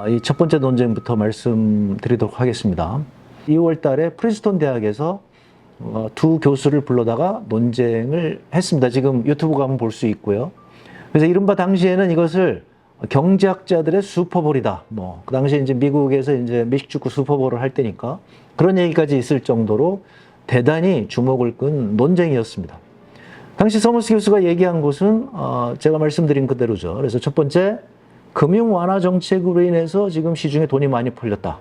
이 첫 번째 논쟁부터 말씀드리도록 하겠습니다. 2월 달에 프린스턴 대학에서 두 교수를 불러다가 논쟁을 했습니다. 지금 유튜브 가면 볼 수 있고요. 그래서 이른바 당시에는 이것을 경제학자들의 슈퍼볼이다. 그 당시에 이제 미국에서 이제 미식축구 슈퍼볼을 할 때니까 그런 얘기까지 있을 정도로 대단히 주목을 끈 논쟁이었습니다. 당시 서머스 교수가 얘기한 것은 제가 말씀드린 그대로죠. 그래서 첫 번째, 금융 완화 정책으로 인해서 지금 시중에 돈이 많이 풀렸다.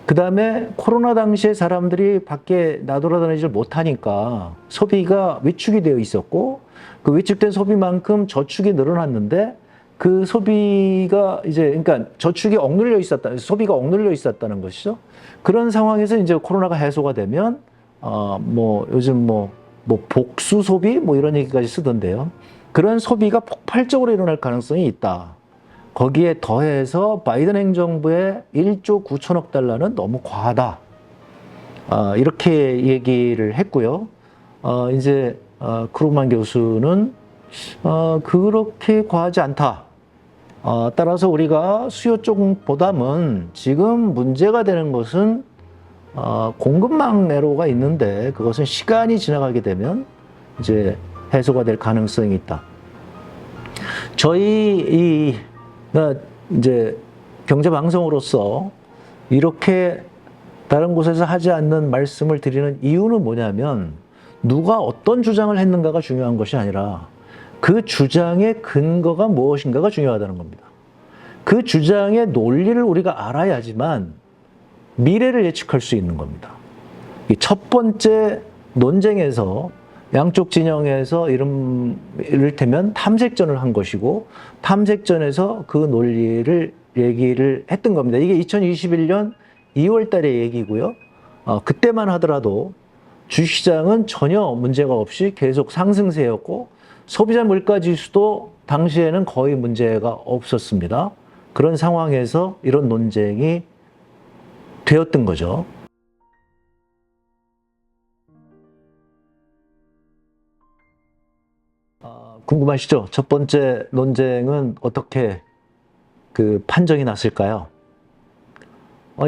그 다음에 코로나 당시에 사람들이 밖에 나돌아다니지 못하니까 소비가 위축이 되어 있었고 그 위축된 소비만큼 저축이 늘어났는데 그 소비가 그러니까 저축이 억눌려 있었다, 소비가 억눌려 있었다는 것이죠. 그런 상황에서 이제 코로나가 해소가 되면 요즘 복수 소비 이런 얘기까지 쓰던데요. 그런 소비가 폭발적으로 일어날 가능성이 있다. 거기에 더해서 바이든 행정부의 1조 9천억 달러는 너무 과하다. 이렇게 얘기를 했고요. 크루그만 교수는 그렇게 과하지 않다. 따라서 우리가 수요 쪽보다는 지금 문제가 되는 것은 공급망 애로가 있는데 그것은 시간이 지나가게 되면 이제 해소가 될 가능성이 있다. 저희가 이제 경제 방송으로서 이렇게 다른 곳에서 하지 않는 말씀을 드리는 이유는 뭐냐면 누가 어떤 주장을 했는가가 중요한 것이 아니라 그 주장의 근거가 무엇인가가 중요하다는 겁니다. 그 주장의 논리를 우리가 알아야지만 미래를 예측할 수 있는 겁니다. 이 첫 번째 논쟁에서 양쪽 진영에서 이를테면 탐색전을 한 것이고 탐색전에서 그 논리를 얘기를 했던 겁니다. 이게 2021년 2월 달의 얘기고요. 그때만 하더라도 주식시장은 전혀 문제가 없이 계속 상승세였고 소비자 물가지수도 당시에는 거의 문제가 없었습니다. 그런 상황에서 이런 논쟁이 되었던 거죠. 궁금하시죠? 첫 번째 논쟁은 어떻게 판정이 났을까요?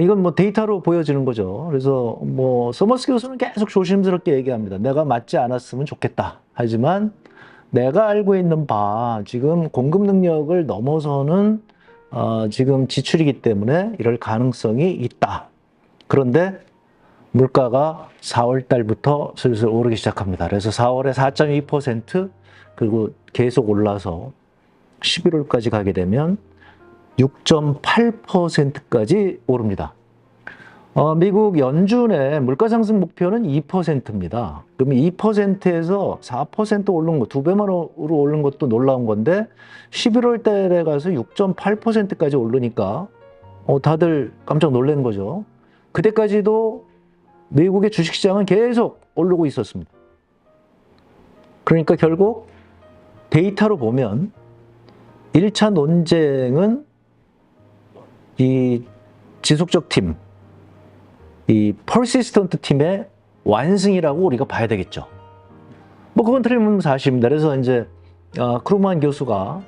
이건 데이터로 보여지는 거죠. 그래서 서머스 교수는 계속 조심스럽게 얘기합니다. 내가 맞지 않았으면 좋겠다. 하지만 내가 알고 있는 바 지금 공급 능력을 넘어서는 지금 지출이기 때문에 이럴 가능성이 있다. 그런데 물가가 4월 달부터 슬슬 오르기 시작합니다. 그래서 4월에 4.2% 그리고 계속 올라서 11월까지 가게 되면 6.8%까지 오릅니다. 미국 연준의 물가 상승 목표는 2%입니다. 그러면 2%에서 4% 오른 거, 2배만으로 오른 것도 놀라운 건데 11월 달에 가서 6.8%까지 오르니까 다들 깜짝 놀란 거죠. 그때까지도 미국의 주식시장은 계속 오르고 있었습니다. 그러니까 결국 데이터로 보면 1차 논쟁은 이 지속적 팀, 이 persistent 팀의 완승이라고 우리가 봐야 되겠죠. 그건 틀림없는 사실입니다. 그래서 이제 크루그만 교수가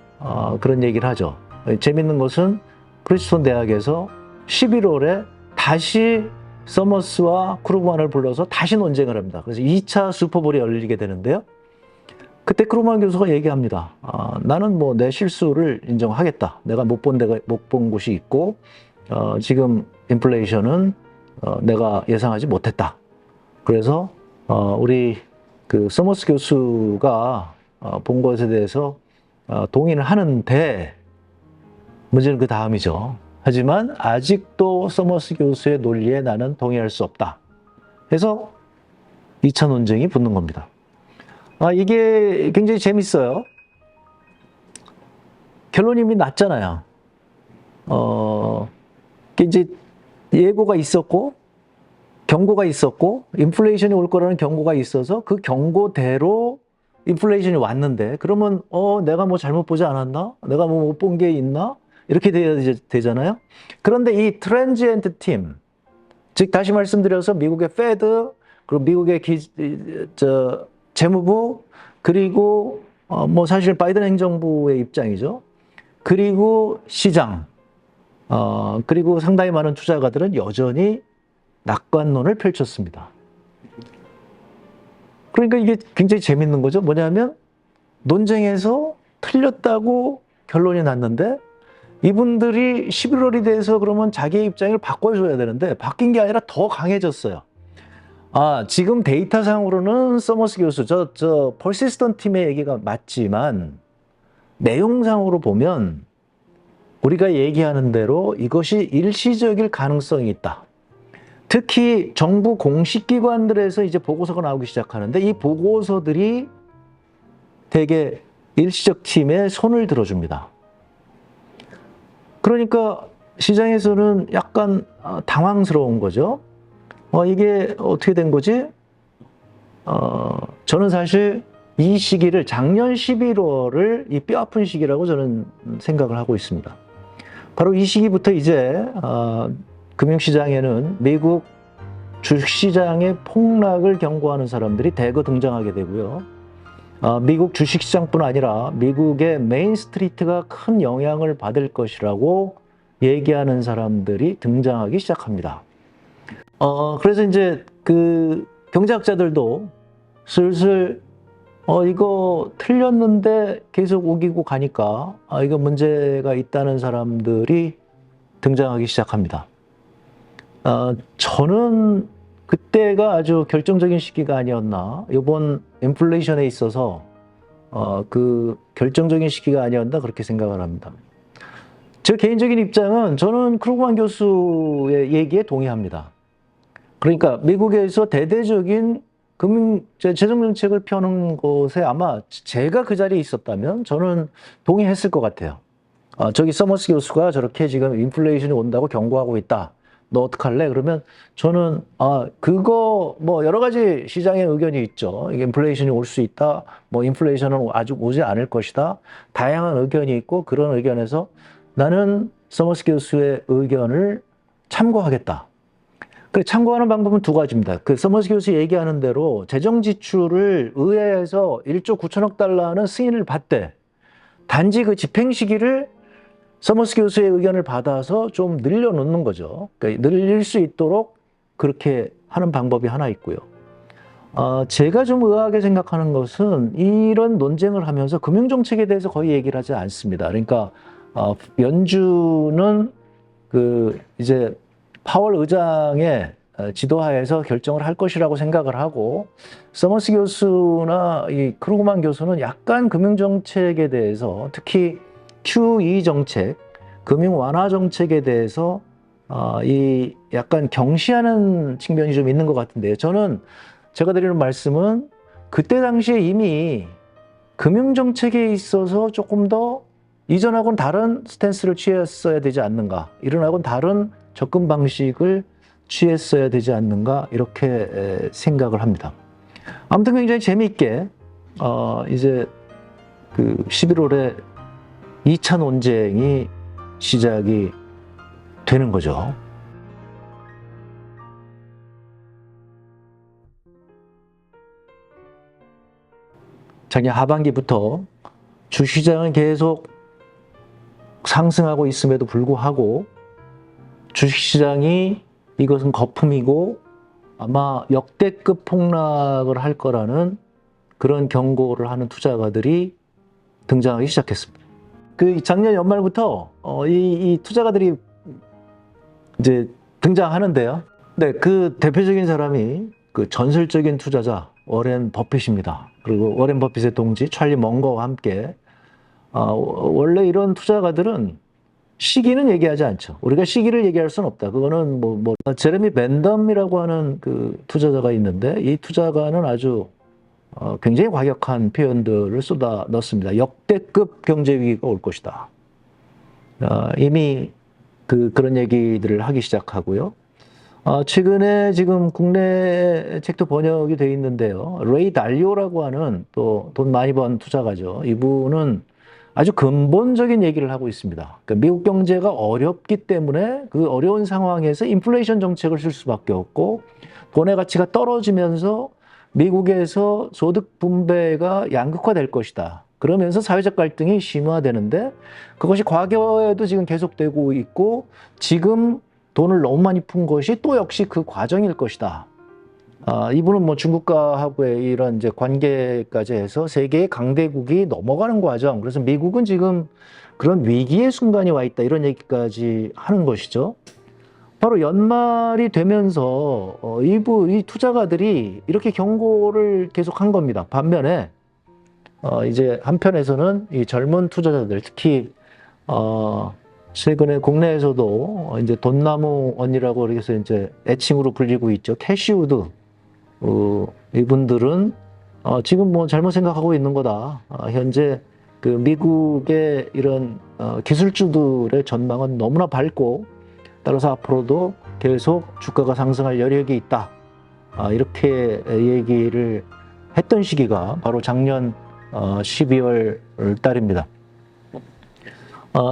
그런 얘기를 하죠. 재밌는 것은 프린스턴 대학에서 11월에 다시 서머스와 크루그만을 불러서 다시 논쟁을 합니다. 그래서 2차 슈퍼볼이 열리게 되는데요. 그때 크루그만 교수가 얘기합니다. 나는 내 실수를 인정하겠다. 내가 못 본 곳이 있고 지금 인플레이션은 내가 예상하지 못했다. 그래서 우리 서머스 교수가 본 것에 대해서 동의를 하는데 문제는 그 다음이죠. 하지만 아직도 서머스 교수의 논리에 나는 동의할 수 없다. 해서 2차 논쟁이 붙는 겁니다. 이게 굉장히 재밌어요. 결론이 이미 났잖아요. 이제 예고가 있었고, 경고가 있었고, 인플레이션이 올 거라는 경고가 있어서 그 경고대로 인플레이션이 왔는데, 그러면, 내가 잘못 보지 않았나? 내가 못 본 게 있나? 이렇게 되잖아요. 그런데 이 트랜지엔트 팀, 즉, 다시 말씀드려서 미국의 페드, 그리고 미국의 재무부, 그리고 사실 바이든 행정부의 입장이죠. 그리고 시장, 그리고 상당히 많은 투자가들은 여전히 낙관론을 펼쳤습니다. 그러니까 이게 굉장히 재밌는 거죠. 뭐냐면 논쟁에서 틀렸다고 결론이 났는데 이분들이 11월이 돼서 그러면 자기의 입장을 바꿔줘야 되는데 바뀐 게 아니라 더 강해졌어요. 지금 데이터상으로는 서머스 교수, 퍼시스턴트 팀의 얘기가 맞지만 내용상으로 보면 우리가 얘기하는 대로 이것이 일시적일 가능성이 있다. 특히 정부 공식 기관들에서 이제 보고서가 나오기 시작하는데 이 보고서들이 되게 일시적 팀에 손을 들어줍니다. 그러니까 시장에서는 약간 당황스러운 거죠. 이게 어떻게 된 거지? 저는 사실 이 시기를 작년 11월을 이 뼈아픈 시기라고 저는 생각을 하고 있습니다. 바로 이 시기부터 이제 금융시장에는 미국 주식시장의 폭락을 경고하는 사람들이 대거 등장하게 되고요. 미국 주식시장뿐 아니라 미국의 메인스트리트가 큰 영향을 받을 것이라고 얘기하는 사람들이 등장하기 시작합니다. 그래서 이제 그 경제학자들도 슬슬 이거 틀렸는데 계속 우기고 가니까 이거 문제가 있다는 사람들이 등장하기 시작합니다. 저는 그때가 아주 결정적인 시기가 아니었나, 이번 인플레이션에 있어서 그 결정적인 시기가 아니었나 그렇게 생각을 합니다. 제 개인적인 입장은 저는 크루그만 교수의 얘기에 동의합니다. 그러니까 미국에서 대대적인 재정정책을 펴는 것에 아마 제가 그 자리에 있었다면 저는 동의했을 것 같아요. 저기 서머스 교수가 저렇게 지금 인플레이션이 온다고 경고하고 있다. 너 어떡할래? 그러면 저는 그거 뭐 여러 가지 시장의 의견이 있죠. 이게 인플레이션이 올 수 있다. 뭐 인플레이션은 아직 오지 않을 것이다. 다양한 의견이 있고 그런 의견에서 나는 서머스 교수의 의견을 참고하겠다. 그 참고하는 방법은 두 가지입니다. 그 서머스 교수 얘기하는 대로 재정 지출을 의회에서 1조 9천억 달러는 승인을 받되 단지 그 집행 시기를 서머스 교수의 의견을 받아서 좀 늘려놓는 거죠. 그러니까 늘릴 수 있도록 그렇게 하는 방법이 하나 있고요. 제가 좀 의아하게 생각하는 것은 이런 논쟁을 하면서 금융정책에 대해서 거의 얘기를 하지 않습니다. 그러니까 연준은 그 이제 파월 의장의 지도하에서 결정을 할 것이라고 생각을 하고 서머스 교수나 이 크루그만 교수는 약간 금융정책에 대해서 특히 QE 정책, 금융 완화 정책에 대해서 이 약간 경시하는 측면이 좀 있는 것 같은데요. 저는 제가 드리는 말씀은 그때 당시에 이미 금융 정책에 있어서 조금 더 이전하고는 다른 스탠스를 취했어야 되지 않는가, 이전하고는 다른 접근 방식을 취했어야 되지 않는가 이렇게 생각을 합니다. 아무튼 굉장히 재미있게 이제 그 11월에 2차 논쟁이 시작이 되는 거죠. 작년 하반기부터 주시장은 계속 상승하고 있음에도 불구하고 주식시장이 이것은 거품이고 아마 역대급 폭락을 할 거라는 그런 경고를 하는 투자가들이 등장하기 시작했습니다. 그 작년 연말부터 이 투자가들이 이제 등장하는데요. 네, 그 대표적인 사람이 그 전설적인 투자자 워렌 버핏입니다. 그리고 워렌 버핏의 동지 찰리 멍거와 함께 원래 이런 투자가들은 시기는 얘기하지 않죠. 우리가 시기를 얘기할 수는 없다. 그거는 제레미 벤덤이라고 하는 그 투자자가 있는데 이 투자가는 아주 굉장히 과격한 표현들을 쏟아 넣습니다. 역대급 경제 위기가 올 것이다. 이미 그런 얘기들을 하기 시작하고요. 최근에 지금 국내 책도 번역이 되어 있는데요. 레이 달리오라고 하는 또 돈 많이 번 투자가죠. 이분은 아주 근본적인 얘기를 하고 있습니다. 그러니까 미국 경제가 어렵기 때문에 그 어려운 상황에서 인플레이션 정책을 쓸 수밖에 없고 돈의 가치가 떨어지면서 미국에서 소득 분배가 양극화될 것이다. 그러면서 사회적 갈등이 심화되는데 그것이 과거에도 지금 계속되고 있고 지금 돈을 너무 많이 푼 것이 또 역시 그 과정일 것이다. 이분은 뭐 중국과하고의 이런 이제 관계까지 해서 세계의 강대국이 넘어가는 과정. 그래서 미국은 지금 그런 위기의 순간이 와 있다. 이런 얘기까지 하는 것이죠. 바로 연말이 되면서 이 투자가들이 이렇게 경고를 계속 한 겁니다. 반면에 이제 한편에서는 이 젊은 투자자들 특히 최근에 국내에서도 이제 돈나무 언니라고 그래서 이제 애칭으로 불리고 있죠. 캐시우드 이분들은 지금 뭐 잘못 생각하고 있는 거다. 현재 그 미국의 이런 기술주들의 전망은 너무나 밝고 따라서 앞으로도 계속 주가가 상승할 여력이 있다. 이렇게 얘기를 했던 시기가 바로 작년 12월 달입니다.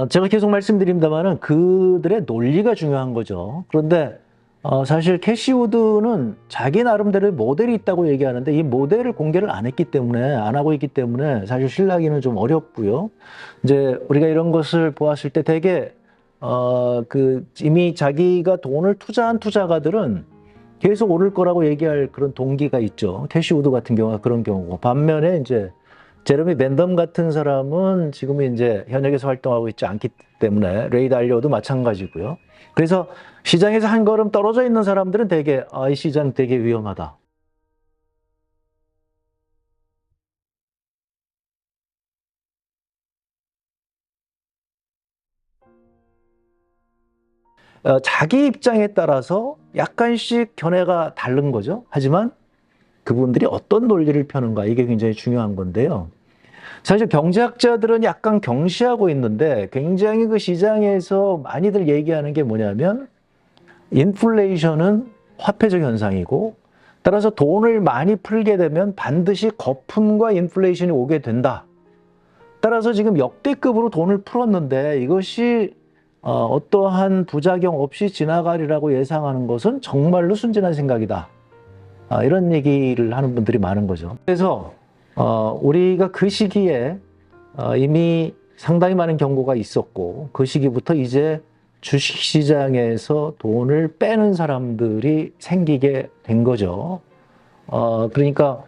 제가 계속 말씀드립니다만은 그들의 논리가 중요한 거죠. 그런데 사실 캐시우드는 자기 나름대로의 모델이 있다고 얘기하는데 이 모델을 공개를 안 했기 때문에 안 하고 있기 때문에 사실 신뢰하기는 좀 어렵고요. 이제 우리가 이런 것을 보았을 때 되게 이미 자기가 돈을 투자한 투자가들은 계속 오를 거라고 얘기할 그런 동기가 있죠. 캐시우드 같은 경우가 그런 경우고 반면에 이제 제레미 벤덤 같은 사람은 지금은 이제 현역에서 활동하고 있지 않기 때문에 레이 달리오도 마찬가지고요. 그래서 시장에서 한 걸음 떨어져 있는 사람들은 되게 이 시장 되게 위험하다. 자기 입장에 따라서 약간씩 견해가 다른 거죠. 하지만 그분들이 어떤 논리를 펴는가 이게 굉장히 중요한 건데요. 사실 경제학자들은 약간 경시하고 있는데 굉장히 그 시장에서 많이들 얘기하는 게 뭐냐면 인플레이션은 화폐적 현상이고 따라서 돈을 많이 풀게 되면 반드시 거품과 인플레이션이 오게 된다. 따라서 지금 역대급으로 돈을 풀었는데 이것이 어떠한 부작용 없이 지나가리라고 예상하는 것은 정말로 순진한 생각이다. 이런 얘기를 하는 분들이 많은 거죠. 그래서 우리가 그 시기에 이미 상당히 많은 경고가 있었고 그 시기부터 이제 주식시장에서 돈을 빼는 사람들이 생기게 된 거죠. 그러니까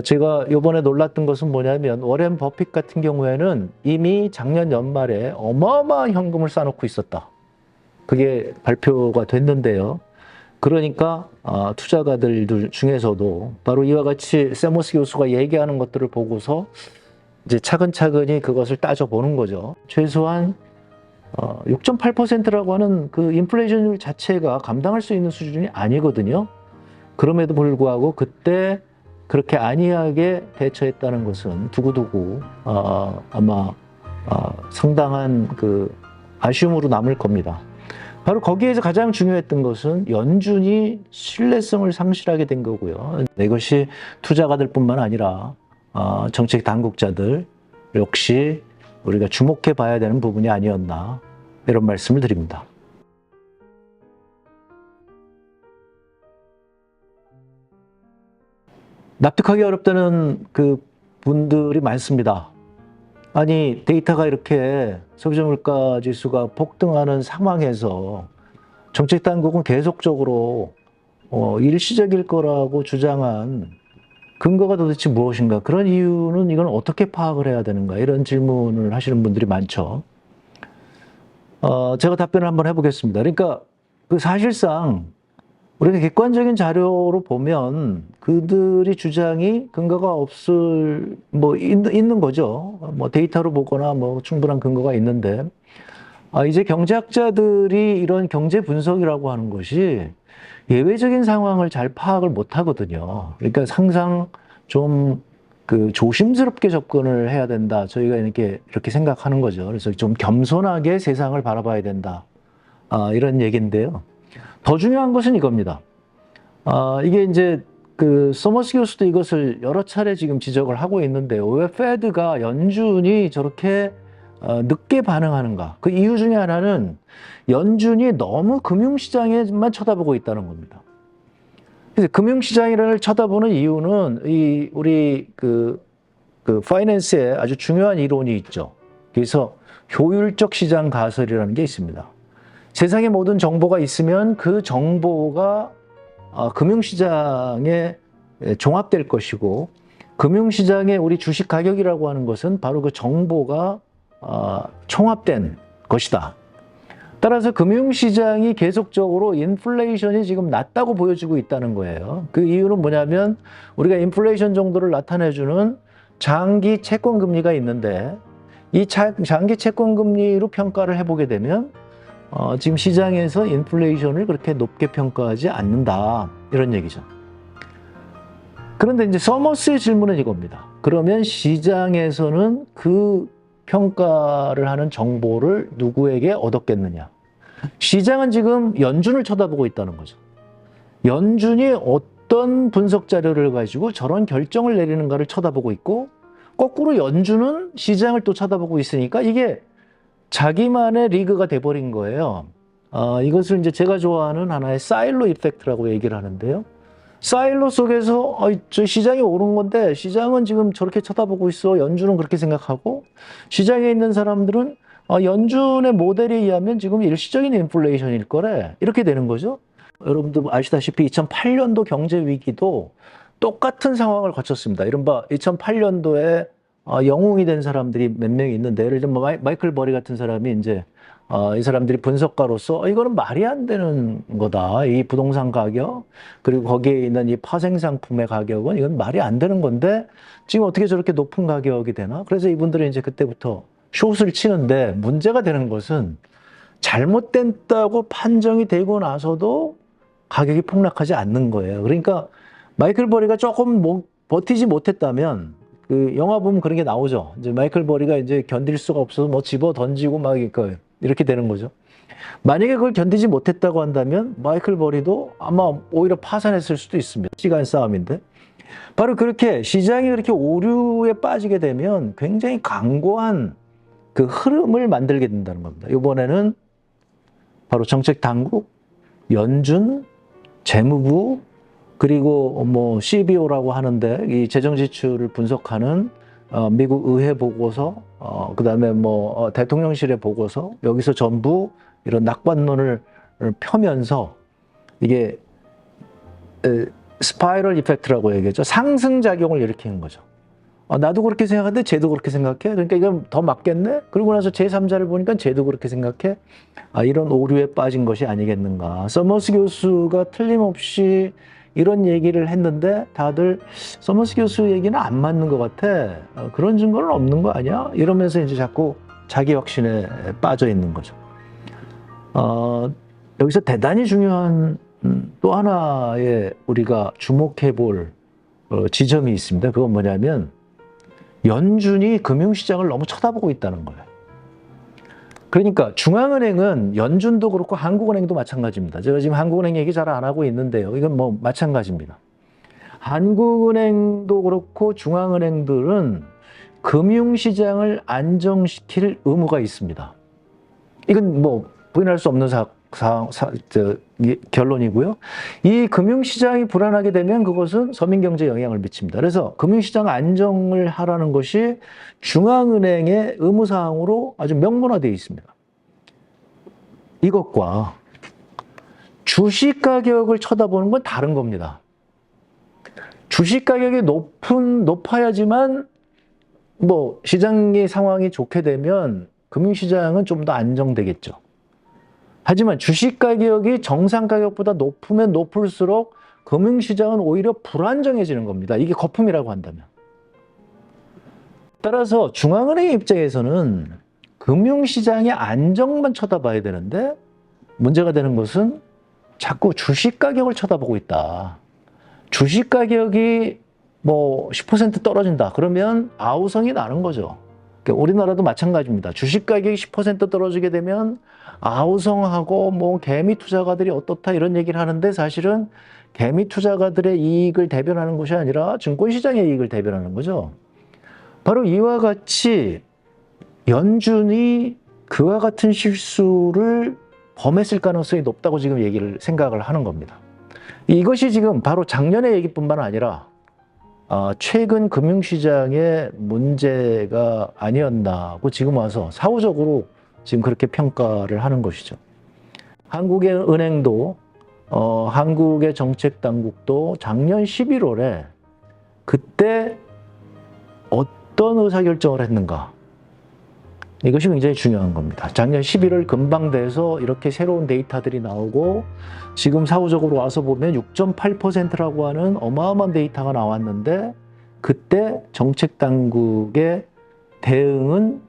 제가 이번에 놀랐던 것은 뭐냐면 워렌 버핏 같은 경우에는 이미 작년 연말에 어마어마한 현금을 쌓아놓고 있었다. 그게 발표가 됐는데요. 그러니까 투자가들 중에서도 바로 이와 같이 세모스 교수가 얘기하는 것들을 보고서 이제 차근차근히 그것을 따져보는 거죠. 최소한 6.8%라고 하는 그 인플레이션율 자체가 감당할 수 있는 수준이 아니거든요. 그럼에도 불구하고 그때 그렇게 안이하게 대처했다는 것은 두고두고 아마 상당한 그 아쉬움으로 남을 겁니다. 바로 거기에서 가장 중요했던 것은 연준이 신뢰성을 상실하게 된 거고요. 이것이 투자가들뿐만 아니라 정책 당국자들 역시 우리가 주목해 봐야 되는 부분이 아니었나 이런 말씀을 드립니다. 납득하기 어렵다는 그 분들이 많습니다. 아니 데이터가 이렇게 소비자 물가 지수가 폭등하는 상황에서 정책 당국은 계속적으로 일시적일 거라고 주장한 근거가 도대체 무엇인가? 그런 이유는 이건 어떻게 파악을 해야 되는가? 이런 질문을 하시는 분들이 많죠. 제가 답변을 한번 해보겠습니다. 그러니까 그 사실상 우리가 객관적인 자료로 보면 그들이 주장이 근거가 없을 있는 거죠. 뭐 데이터로 보거나 뭐 충분한 근거가 있는데 이제 경제학자들이 이런 경제 분석이라고 하는 것이 예외적인 상황을 잘 파악을 못 하거든요. 그러니까 항상 좀 그 조심스럽게 접근을 해야 된다. 저희가 이렇게 생각하는 거죠. 그래서 좀 겸손하게 세상을 바라봐야 된다. 이런 얘기인데요. 더 중요한 것은 이겁니다. 이게 이제 그 서머스 교수도 이것을 여러 차례 지금 지적을 하고 있는데요. 왜 페드가 연준이 저렇게 늦게 반응하는가? 그 이유 중에 하나는 연준이 너무 금융시장에만 쳐다보고 있다는 겁니다. 그래서 금융시장을 쳐다보는 이유는 우리 그 그 파이낸스에 아주 중요한 이론이 있죠. 그래서 효율적 시장 가설이라는 게 있습니다. 세상의 모든 정보가 있으면 그 정보가 금융시장에 종합될 것이고, 금융시장의 우리 주식 가격이라고 하는 것은 바로 그 정보가 총합된 것이다. 따라서 금융시장이 계속적으로 인플레이션이 지금 낮다고 보여지고 있다는 거예요. 그 이유는 뭐냐면 우리가 인플레이션 정도를 나타내주는 장기 채권 금리가 있는데, 이 장기 채권 금리로 평가를 해보게 되면 지금 시장에서 인플레이션을 그렇게 높게 평가하지 않는다, 이런 얘기죠. 그런데 이제 서머스의 질문은 이겁니다. 그러면 시장에서는 그 평가를 하는 정보를 누구에게 얻었겠느냐? 시장은 지금 연준을 쳐다보고 있다는 거죠. 연준이 어떤 분석 자료를 가지고 저런 결정을 내리는가를 쳐다보고 있고, 거꾸로 연준은 시장을 또 쳐다보고 있으니까 이게 자기만의 리그가 돼버린 거예요. 이것을 이제 제가 좋아하는 하나의 사일로 이펙트라고 얘기를 하는데요. 사일로 속에서 저 시장이 오른 건데 시장은 지금 저렇게 쳐다보고 있어. 연준은 그렇게 생각하고, 시장에 있는 사람들은 연준의 모델에 의하면 지금 일시적인 인플레이션일 거래, 이렇게 되는 거죠. 여러분도 아시다시피 2008년도 경제 위기도 똑같은 상황을 거쳤습니다. 이른바 2008년도에 영웅이 된 사람들이 몇 명 있는데, 예를 들면 마이클 버리 같은 사람이 이제 이 사람들이 분석가로서 이거는 말이 안 되는 거다. 이 부동산 가격, 그리고 거기에 있는 이 파생 상품의 가격은 이건 말이 안 되는 건데 지금 어떻게 저렇게 높은 가격이 되나? 그래서 이분들이 이제 그때부터 숏을 치는데, 문제가 되는 것은 잘못됐다고 판정이 되고 나서도 가격이 폭락하지 않는 거예요. 그러니까 마이클 버리가 조금 버티지 못했다면, 그 영화 보면 그런 게 나오죠. 이제 마이클 버리가 이제 견딜 수가 없어서 뭐 집어 던지고 막 이렇게 되는 거죠. 만약에 그걸 견디지 못했다고 한다면 마이클 버리도 아마 오히려 파산했을 수도 있습니다. 시간 싸움인데. 바로 그렇게 시장이 그렇게 오류에 빠지게 되면 굉장히 강고한 그 흐름을 만들게 된다는 겁니다. 이번에는 바로 정책 당국, 연준, 재무부, 그리고 뭐 CBO라고 하는데 이 재정 지출을 분석하는 미국 의회 보고서, 그다음에 뭐 대통령실의 보고서, 여기서 전부 이런 낙관론을 펴면서 이게 스파이럴 이펙트라고 얘기했죠. 상승작용을 일으키는 거죠. 나도 그렇게 생각하는데 쟤도 그렇게 생각해. 그러니까 이건 더 맞겠네? 그러고 나서 제3자를 보니까 쟤도 그렇게 생각해. 이런 오류에 빠진 것이 아니겠는가. 서머스 교수가 틀림없이 이런 얘기를 했는데 다들 서머스 교수 얘기는 안 맞는 것 같아. 그런 증거는 없는 거 아니야? 이러면서 이제 자꾸 자기 확신에 빠져 있는 거죠. 여기서 대단히 중요한 또 하나의 우리가 주목해 볼 지점이 있습니다. 그건 뭐냐면 연준이 금융시장을 너무 쳐다보고 있다는 거예요. 그러니까 중앙은행은, 연준도 그렇고 한국은행도 마찬가지입니다. 제가 지금 한국은행 얘기 잘 안 하고 있는데요. 이건 뭐 마찬가지입니다. 한국은행도 그렇고 중앙은행들은 금융시장을 안정시킬 의무가 있습니다. 이건 뭐 부인할 수 없는 결론이고요. 이 금융시장이 불안하게 되면 그것은 서민경제에 영향을 미칩니다. 그래서 금융시장 안정을 하라는 것이 중앙은행의 의무사항으로 아주 명문화되어 있습니다. 이것과 주식 가격을 쳐다보는 건 다른 겁니다. 주식 가격이 높아야지만 뭐 시장의 상황이 좋게 되면 금융시장은 좀 더 안정되겠죠. 하지만 주식 가격이 정상 가격보다 높으면 높을수록 금융시장은 오히려 불안정해지는 겁니다. 이게 거품이라고 한다면. 따라서 중앙은행의 입장에서는 금융시장의 안정만 쳐다봐야 되는데, 문제가 되는 것은 자꾸 주식 가격을 쳐다보고 있다. 주식 가격이 뭐 10% 떨어진다. 그러면 아우성이 나는 거죠. 우리나라도 마찬가지입니다. 주식 가격이 10% 떨어지게 되면 아우성하고 뭐 개미 투자가들이 어떻다 이런 얘기를 하는데, 사실은 개미 투자가들의 이익을 대변하는 것이 아니라 증권시장의 이익을 대변하는 거죠. 바로 이와 같이 연준이 그와 같은 실수를 범했을 가능성이 높다고 지금 생각을 하는 겁니다. 이것이 지금 바로 작년의 얘기뿐만 아니라 최근 금융시장의 문제가 아니었나고 지금 와서 사후적으로 지금 그렇게 평가를 하는 것이죠. 한국의 은행도 한국의 정책당국도 작년 11월에 그때 어떤 의사결정을 했는가, 이것이 굉장히 중요한 겁니다. 작년 11월 금방돼서 이렇게 새로운 데이터들이 나오고 지금 사후적으로 와서 보면 6.8%라고 하는 어마어마한 데이터가 나왔는데 그때 정책당국의 대응은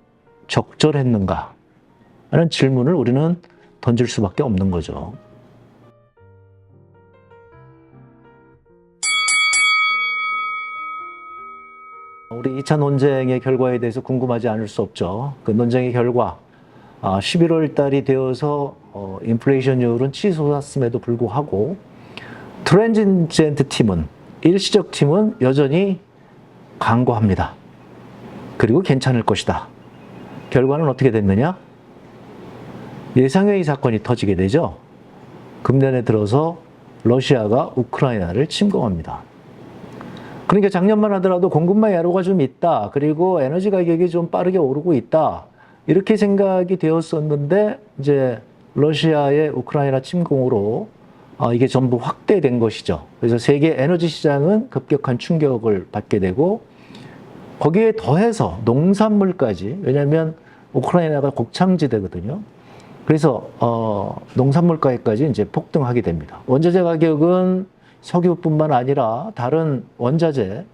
적절했는가 하는 질문을 우리는 던질 수밖에 없는 거죠. 우리 2차 논쟁의 결과에 대해서 궁금하지 않을 수 없죠. 그 논쟁의 결과, 11월 달이 되어서 인플레이션율은 치솟았음에도 불구하고 트랜지전트 팀은, 일시적 팀은 여전히 강고합니다. 그리고 괜찮을 것이다. 결과는 어떻게 됐느냐? 예상외의 사건이 터지게 되죠. 금년에 들어서 러시아가 우크라이나를 침공합니다. 그러니까 작년만 하더라도 공급망 애로가 좀 있다. 그리고 에너지 가격이 좀 빠르게 오르고 있다. 이렇게 생각이 되었었는데 이제 러시아의 우크라이나 침공으로 이게 전부 확대된 것이죠. 그래서 세계 에너지 시장은 급격한 충격을 받게 되고 거기에 더해서 농산물까지, 왜냐하면 우크라이나가 곡창지대거든요. 그래서 농산물가격까지 이제 폭등하게 됩니다. 원자재 가격은 석유뿐만 아니라 다른 원자재,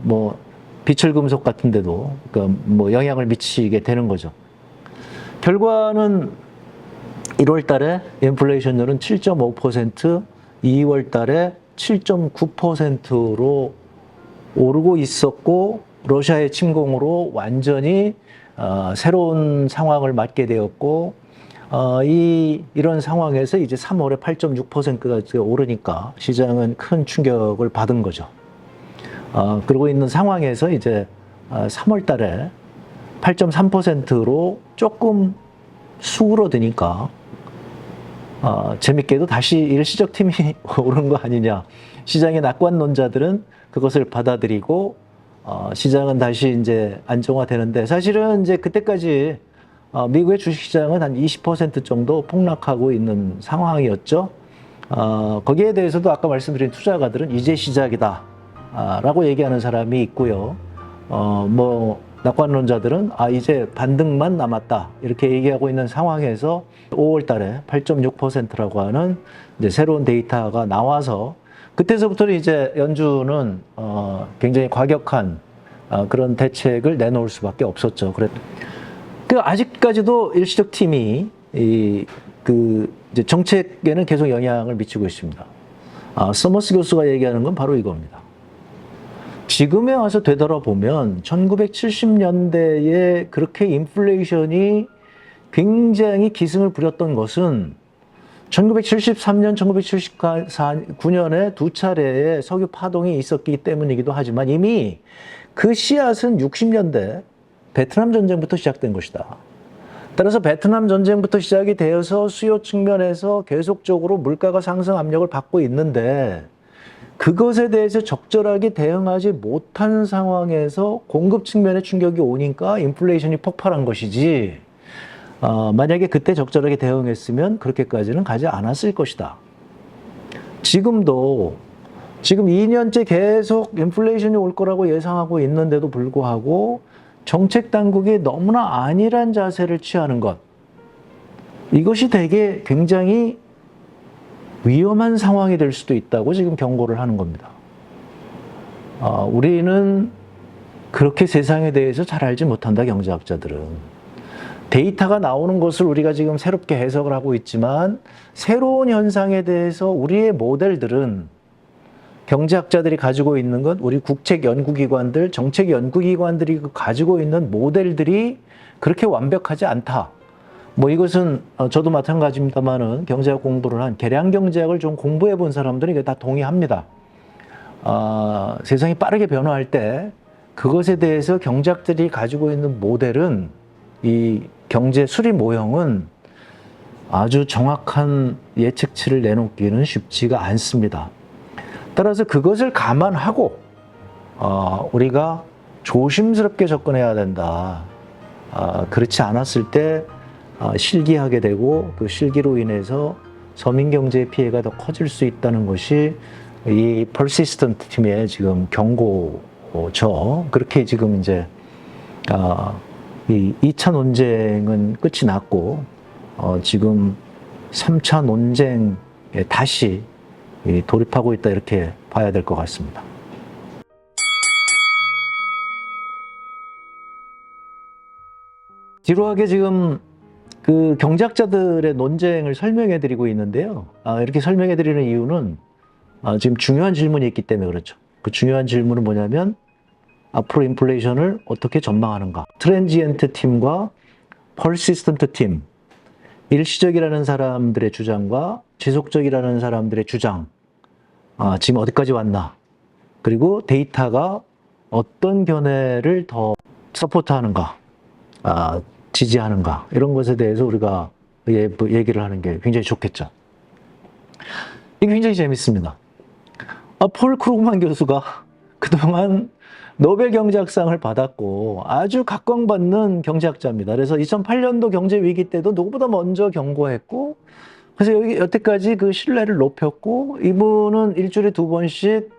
뭐 비철금속 같은 데도 그러니까 뭐 영향을 미치게 되는 거죠. 결과는 1월 달에 인플레이션율은 7.5%, 2월 달에 7.9%로 오르고 있었고 러시아의 침공으로 완전히 새로운 상황을 맞게 되었고 이런 상황에서 이제 3월에 8.6%까지 오르니까 시장은 큰 충격을 받은 거죠. 그러고 있는 상황에서 이제 3월 달에 8.3%로 조금 수그러드니까 재밌게도 다시 일시적 팀이 오른 거 아니냐. 시장의 낙관론자들은 그것을 받아들이고 시장은 다시 이제 안정화되는데, 사실은 이제 그때까지 미국의 주식시장은 한 20% 정도 폭락하고 있는 상황이었죠. 거기에 대해서도 아까 말씀드린 투자가들은 이제 시작이다 라고 얘기하는 사람이 있고요. 뭐 낙관론자들은 이제 반등만 남았다 이렇게 얘기하고 있는 상황에서 5월 달에 8.6%라고 하는 이제 새로운 데이터가 나와서 그때서부터는 이제 연준은 굉장히 과격한 그런 대책을 내놓을 수밖에 없었죠. 그 아직까지도 일시적 팀이 이제 정책에는 계속 영향을 미치고 있습니다. 서머스 교수가 얘기하는 건 바로 이겁니다. 지금에 와서 되돌아보면 1970년대에 그렇게 인플레이션이 굉장히 기승을 부렸던 것은 1973년, 1979년에 두 차례의 석유 파동이 있었기 때문이기도 하지만 이미 그 씨앗은 60년대 베트남 전쟁부터 시작된 것이다. 따라서 베트남 전쟁부터 시작이 되어서 수요 측면에서 계속적으로 물가가 상승 압력을 받고 있는데 그것에 대해서 적절하게 대응하지 못한 상황에서 공급 측면의 충격이 오니까 인플레이션이 폭발한 것이지, 만약에 그때 적절하게 대응했으면 그렇게까지는 가지 않았을 것이다. 지금 2년째 계속 인플레이션이 올 거라고 예상하고 있는데도 불구하고 정책 당국이 너무나 안일한 자세를 취하는 것, 이것이 되게 굉장히 위험한 상황이 될 수도 있다고 지금 경고를 하는 겁니다. 우리는 그렇게 세상에 대해서 잘 알지 못한다, 경제학자들은. 데이터가 나오는 것을 우리가 지금 새롭게 해석을 하고 있지만 새로운 현상에 대해서 우리의 모델들은, 경제학자들이 가지고 있는 것, 우리 국책연구기관들, 정책연구기관들이 가지고 있는 모델들이 그렇게 완벽하지 않다. 뭐 이것은 저도 마찬가지입니다만은 경제학 공부를 한, 계량경제학을 좀 공부해 본 사람들은 다 동의합니다. 세상이 빠르게 변화할 때 그것에 대해서 경제학들이 가지고 있는 모델은, 이 경제 수리 모형은 아주 정확한 예측치를 내놓기는 쉽지가 않습니다. 따라서 그것을 감안하고 우리가 조심스럽게 접근해야 된다. 그렇지 않았을 때 실기하게 되고 그 실기로 인해서 서민 경제의 피해가 더 커질 수 있다는 것이 이 퍼시스턴트 팀의 지금 경고죠. 그렇게 지금 이제 이 2차 논쟁은 끝이 났고 지금 3차 논쟁에 다시 돌입하고 있다 이렇게 봐야 될 것 같습니다. 지루하게 지금 그 경제학자들의 논쟁을 설명해 드리고 있는데요. 이렇게 설명해 드리는 이유는 지금 중요한 질문이 있기 때문에 그렇죠. 그 중요한 질문은 뭐냐면 앞으로 인플레이션을 어떻게 전망하는가. 트랜지엔트 팀과 퍼시스턴트 팀, 일시적이라는 사람들의 주장과 지속적이라는 사람들의 주장, 지금 어디까지 왔나. 그리고 데이터가 어떤 견해를 더 서포트하는가, 지지하는가, 이런 것에 대해서 우리가 얘기를 하는 게 굉장히 좋겠죠. 이게 굉장히 재밌습니다. 폴 크루그만 교수가 그동안 노벨 경제학상을 받았고 아주 각광받는 경제학자입니다. 그래서 2008년도 경제 위기 때도 누구보다 먼저 경고했고, 그래서 여태까지 그 신뢰를 높였고, 이분은 일주일에 2번씩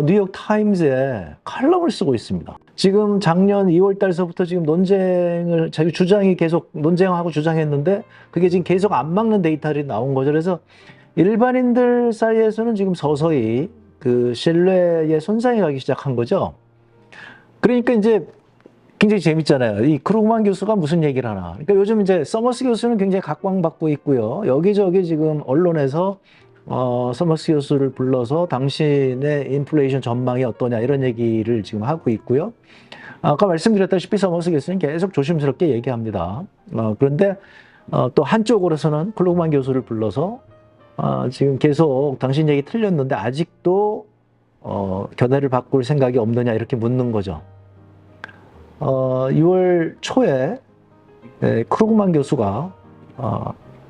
뉴욕 타임즈에 칼럼을 쓰고 있습니다. 지금 작년 2월 달서부터 지금 논쟁을, 자기 주장이 계속 논쟁하고 주장했는데 그게 지금 계속 안 막는 데이터들이 나온 거죠. 그래서 일반인들 사이에서는 지금 서서히 그 신뢰에 손상이 가기 시작한 거죠. 그러니까 이제 굉장히 재밌잖아요. 이 크루그만 교수가 무슨 얘기를 하나. 그러니까 요즘 이제 서머스 교수는 굉장히 각광받고 있고요. 여기저기 지금 언론에서 서머스 교수를 불러서 당신의 인플레이션 전망이 어떠냐 이런 얘기를 지금 하고 있고요. 아까 말씀드렸다시피 서머스 교수는 계속 조심스럽게 얘기합니다. 그런데 또 한쪽으로서는 크루그만 교수를 불러서 지금 계속 당신 얘기 틀렸는데 아직도 견해를 바꿀 생각이 없느냐 이렇게 묻는 거죠. 6월 초에 크루그만 교수가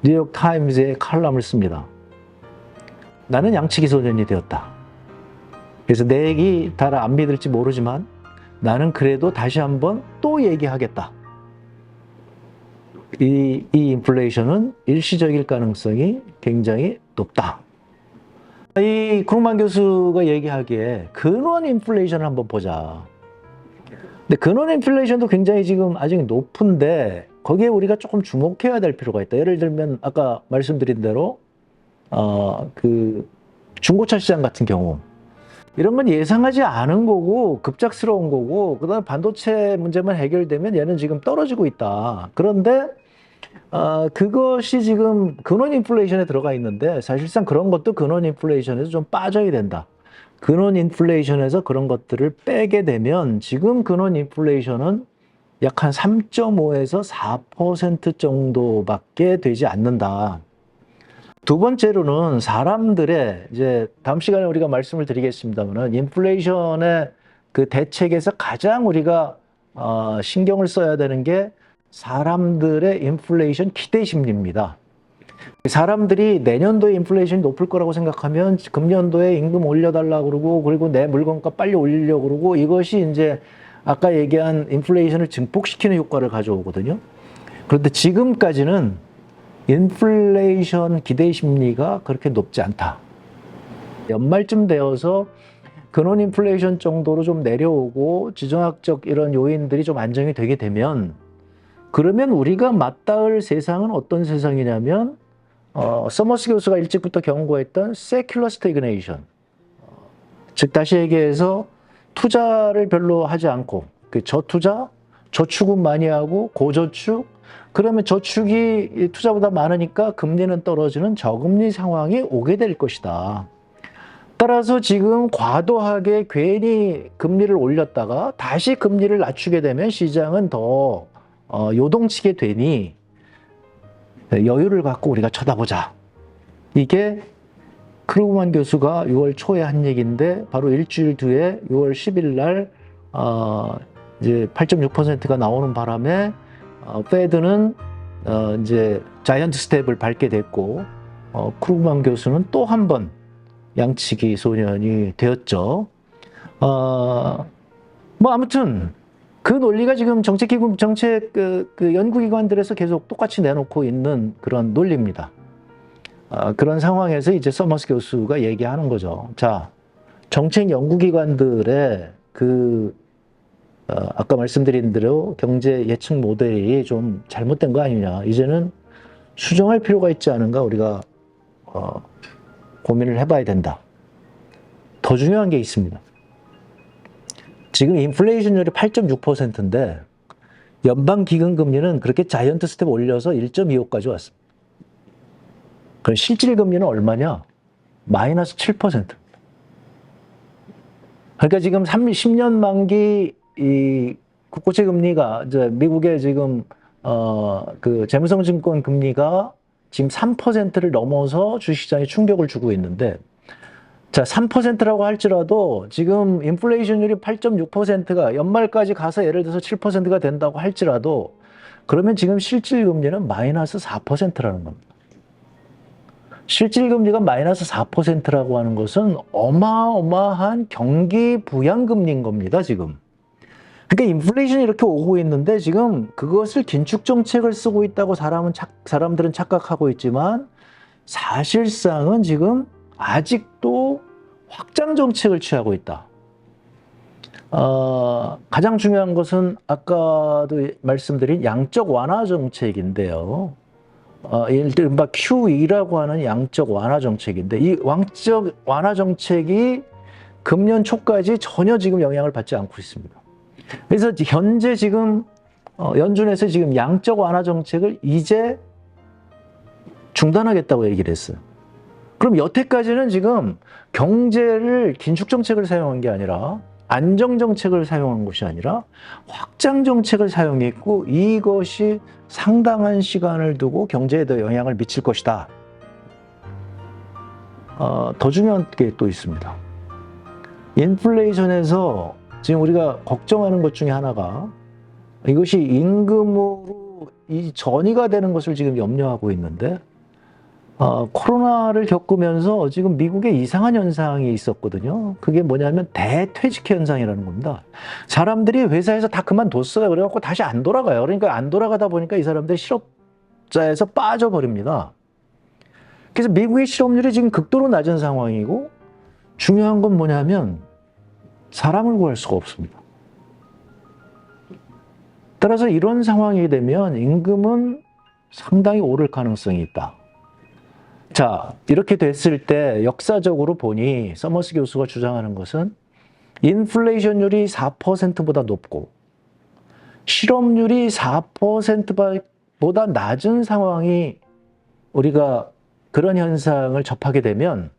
뉴욕 타임즈에 칼럼을 씁니다. 나는 양치기 소년이 되었다. 그래서 내 얘기 다 안 믿을지 모르지만 나는 그래도 다시 한번 또 얘기하겠다. 이 인플레이션은 일시적일 가능성이 굉장히 높다. 이 크루그만 교수가 얘기하기에 근원 인플레이션을 한번 보자. 근데 근원 인플레이션도 굉장히 지금 아직 높은데 거기에 우리가 조금 주목해야 될 필요가 있다. 예를 들면 아까 말씀드린 대로 그 중고차 시장 같은 경우 이런 건 예상하지 않은 거고 급작스러운 거고 그다음에 반도체 문제만 해결되면 얘는 지금 떨어지고 있다. 그런데 그것이 지금 근원 인플레이션에 들어가 있는데 사실상 그런 것도 근원 인플레이션에서 좀 빠져야 된다. 근원 인플레이션에서 그런 것들을 빼게 되면 지금 근원 인플레이션은 약 한 3.5에서 4% 정도밖에 되지 않는다. 두 번째로는 사람들의 이제 다음 시간에 우리가 말씀을 드리겠습니다만은 인플레이션의 그 대책에서 가장 우리가 신경을 써야 되는 게 사람들의 인플레이션 기대 심리입니다. 사람들이 내년도에 인플레이션이 높을 거라고 생각하면 금년도에 임금 올려달라고 그러고 그리고 내 물건값 빨리 올리려고 그러고 이것이 이제 아까 얘기한 인플레이션을 증폭시키는 효과를 가져오거든요. 그런데 지금까지는 인플레이션 기대 심리가 그렇게 높지 않다. 연말쯤 되어서 근원 인플레이션 정도로 좀 내려오고 지정학적 이런 요인들이 좀 안정이 되게 되면 그러면 우리가 맞닿을 세상은 어떤 세상이냐면 서머스 교수가 일찍부터 경고했던 secular stagnation, 즉 다시 얘기해서 투자를 별로 하지 않고 그 저투자, 저축은 많이 하고 고저축, 그러면 저축이 투자보다 많으니까 금리는 떨어지는 저금리 상황이 오게 될 것이다. 따라서 지금 과도하게 괜히 금리를 올렸다가 다시 금리를 낮추게 되면 시장은 더 요동치게 되니 여유를 갖고 우리가 쳐다보자. 이게 크루그만 교수가 6월 초에 한 얘기인데 바로 일주일 뒤에 6월 10일 날 이제 8.6%가 나오는 바람에 페드는 이제 자이언트 스텝을 밟게 됐고 크루그만 교수는 또 한 번 양치기 소년이 되었죠. 뭐 아무튼 그 논리가 지금 정책 연구기관들에서 계속 똑같이 내놓고 있는 그런 논리입니다. 그런 상황에서 이제 서머스 교수가 얘기하는 거죠. 자, 정책 연구기관들의 아까 말씀드린 대로 경제 예측 모델이 좀 잘못된 거 아니냐. 이제는 수정할 필요가 있지 않은가 우리가 고민을 해봐야 된다. 더 중요한 게 있습니다. 지금 인플레이션율이 8.6%인데 연방기금금리는 그렇게 자이언트 스텝 올려서 1.25까지 왔습니다. 그럼 실질금리는 얼마냐? 마이너스 7%. 그러니까 지금 10년 만기 이 국고채 금리가 이제 미국의 지금 그 재무성증권 금리가 지금 3%를 넘어서 주식시장에 충격을 주고 있는데, 자, 3%라고 할지라도 지금 인플레이션율이 8.6%가 연말까지 가서 예를 들어서 7%가 된다고 할지라도 그러면 지금 실질금리는 마이너스 4%라는 겁니다. 실질금리가 마이너스 4%라고 하는 것은 어마어마한 경기 부양금리인 겁니다, 지금. 그러니까 인플레이션이 이렇게 오고 있는데 지금 그것을 긴축 정책을 쓰고 있다고 사람들은 착각하고 있지만 사실상은 지금 아직도 확장 정책을 취하고 있다. 가장 중요한 것은 아까도 말씀드린 양적 완화 정책인데요. 이른바 QE라고 하는 양적 완화 정책인데 이 양적 완화 정책이 금년 초까지 전혀 지금 영향을 받지 않고 있습니다. 그래서 현재 지금 연준에서 지금 양적 완화 정책을 이제 중단하겠다고 얘기를 했어요. 그럼 여태까지는 지금 경제를 긴축 정책을 사용한 게 아니라 안정 정책을 사용한 것이 아니라 확장 정책을 사용했고 이것이 상당한 시간을 두고 경제에 더 영향을 미칠 것이다. 더 중요한 게 또 있습니다. 인플레이션에서 지금 우리가 걱정하는 것 중에 하나가 이것이 임금으로 전이가 되는 것을 지금 염려하고 있는데 코로나를 겪으면서 지금 미국에 이상한 현상이 있었거든요. 그게 뭐냐면 대퇴직 현상이라는 겁니다. 사람들이 회사에서 다 그만뒀어요. 그래갖고 다시 안 돌아가요. 그러니까 안 돌아가다 보니까 이 사람들이 실업자에서 빠져버립니다. 그래서 미국의 실업률이 지금 극도로 낮은 상황이고 중요한 건 뭐냐면 사람을 구할 수가 없습니다. 따라서 이런 상황이 되면 임금은 상당히 오를 가능성이 있다. 자, 이렇게 됐을 때 역사적으로 보니 서머스 교수가 주장하는 것은 인플레이션율이 4%보다 높고 실업률이 4%보다 낮은 상황이 우리가 그런 현상을 접하게 되면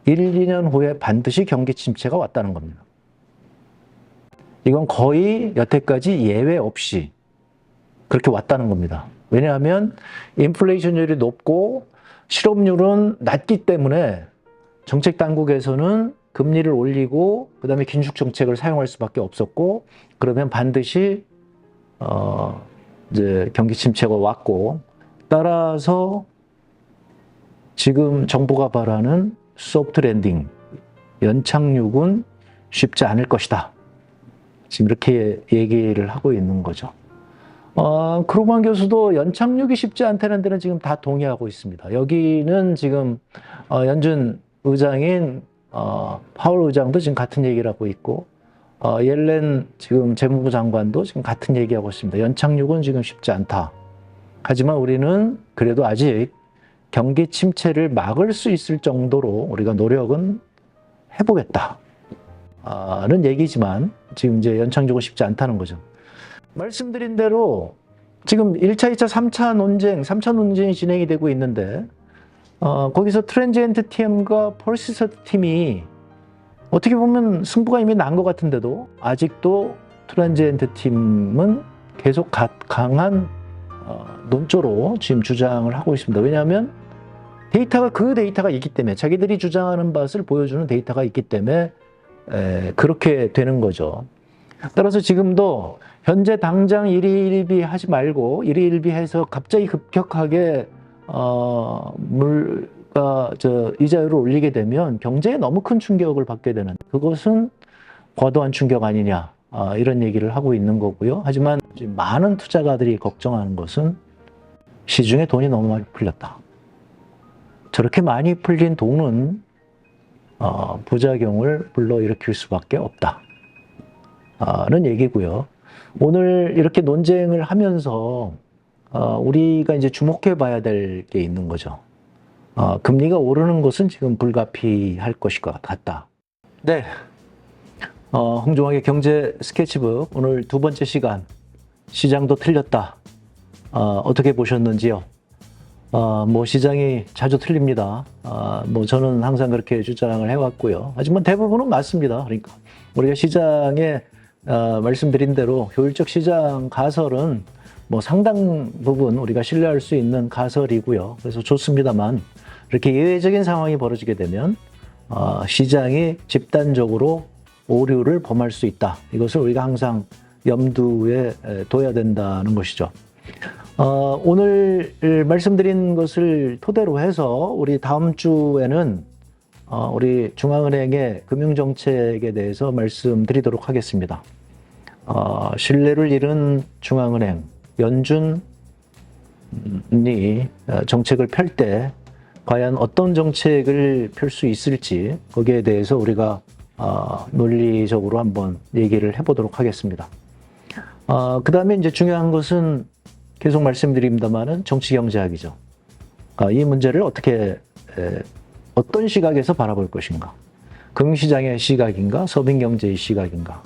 1, 2년 후에 반드시 경기 침체가 왔다는 겁니다. 이건 거의 여태까지 예외 없이 그렇게 왔다는 겁니다. 왜냐하면 인플레이션율이 높고 실업률은 낮기 때문에 정책 당국에서는 금리를 올리고 그다음에 긴축 정책을 사용할 수밖에 없었고 그러면 반드시 이제 경기 침체가 왔고 따라서 지금 정부가 바라는 소프트 랜딩, 연착륙은 쉽지 않을 것이다. 지금 이렇게 얘기를 하고 있는 거죠. 크루만 교수도 연착륙이 쉽지 않다는 데는 지금 다 동의하고 있습니다. 여기는 지금 연준 의장인 파월 의장도 지금 같은 얘기를 하고 있고 옐렌 지금 재무부 장관도 지금 같은 얘기하고 있습니다. 연착륙은 지금 쉽지 않다. 하지만 우리는 그래도 아직 경기 침체를 막을 수 있을 정도로 우리가 노력은 해보겠다는 얘기지만 지금 이제 연착륙은 쉽지 않다는 거죠. 말씀드린 대로 지금 1차, 2차, 3차 논쟁이 진행이 되고 있는데 거기서 트랜지엔트 팀과 퍼시스턴트 팀이 어떻게 보면 승부가 이미 난 것 같은데도 아직도 트랜지엔트 팀은 계속 강한 논조로 지금 주장을 하고 있습니다. 왜냐하면 그 데이터가 있기 때문에 자기들이 주장하는 것을 보여주는 데이터가 있기 때문에 그렇게 되는 거죠. 따라서 지금도 현재 당장 1위 1비 하지 말고 1위 1비 해서 갑자기 급격하게 이자율을 올리게 되면 경제에 너무 큰 충격을 받게 되는 그것은 과도한 충격 아니냐, 이런 얘기를 하고 있는 거고요. 하지만 많은 투자가들이 걱정하는 것은 시중에 돈이 너무 많이 풀렸다. 저렇게 많이 풀린 돈은 부작용을 불러일으킬 수밖에 없다. 는 얘기고요. 오늘 이렇게 논쟁을 하면서 우리가 이제 주목해 봐야 될 게 있는 거죠. 금리가 오르는 것은 지금 불가피할 것일 것 같다. 네. 홍종학의 경제 스케치북 오늘 두 번째 시간, 시장도 틀렸다. 어떻게 보셨는지요? 뭐 시장이 자주 틀립니다. 뭐 저는 항상 그렇게 주장을 해왔고요. 하지만 대부분은 맞습니다. 그러니까 우리가 시장에 말씀드린 대로 효율적 시장 가설은 뭐 상당 부분 우리가 신뢰할 수 있는 가설이고요. 그래서 좋습니다만 이렇게 예외적인 상황이 벌어지게 되면 시장이 집단적으로 오류를 범할 수 있다. 이것을 우리가 항상 염두에 둬야 된다는 것이죠. 오늘 말씀드린 것을 토대로 해서 우리 다음 주에는 우리 중앙은행의 금융정책에 대해서 말씀드리도록 하겠습니다. 신뢰를 잃은 중앙은행, 연준이 정책을 펼 때 과연 어떤 정책을 펼 수 있을지 거기에 대해서 우리가 논리적으로 한번 얘기를 해보도록 하겠습니다. 그 다음에 이제 중요한 것은 계속 말씀드립니다만은 정치경제학이죠. 이 문제를 어떻게 어떤 시각에서 바라볼 것인가? 금융시장의 시각인가? 서민경제의 시각인가?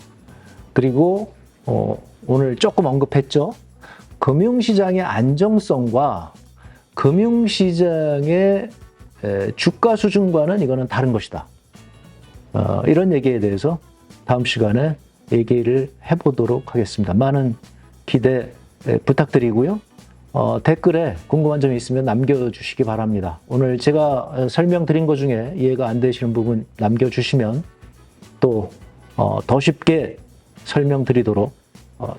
그리고 오늘 조금 언급했죠. 금융시장의 안정성과 금융시장의 주가 수준과는 이거는 다른 것이다. 이런 얘기에 대해서 다음 시간에 얘기를 해보도록 하겠습니다. 많은 기대 부탁드리고요. 댓글에 궁금한 점이 있으면 남겨주시기 바랍니다. 오늘 제가 설명드린 것 중에 이해가 안 되시는 부분 남겨주시면 또 더 쉽게 설명드리도록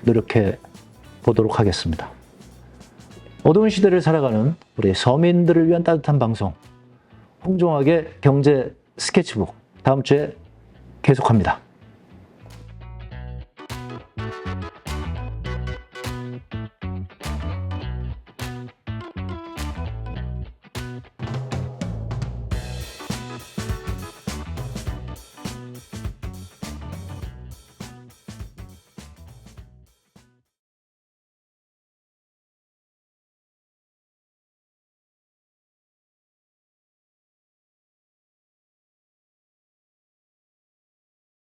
노력해 보도록 하겠습니다. 어두운 시대를 살아가는 우리 서민들을 위한 따뜻한 방송, 홍종학의 경제 스케치북, 다음 주에 계속합니다.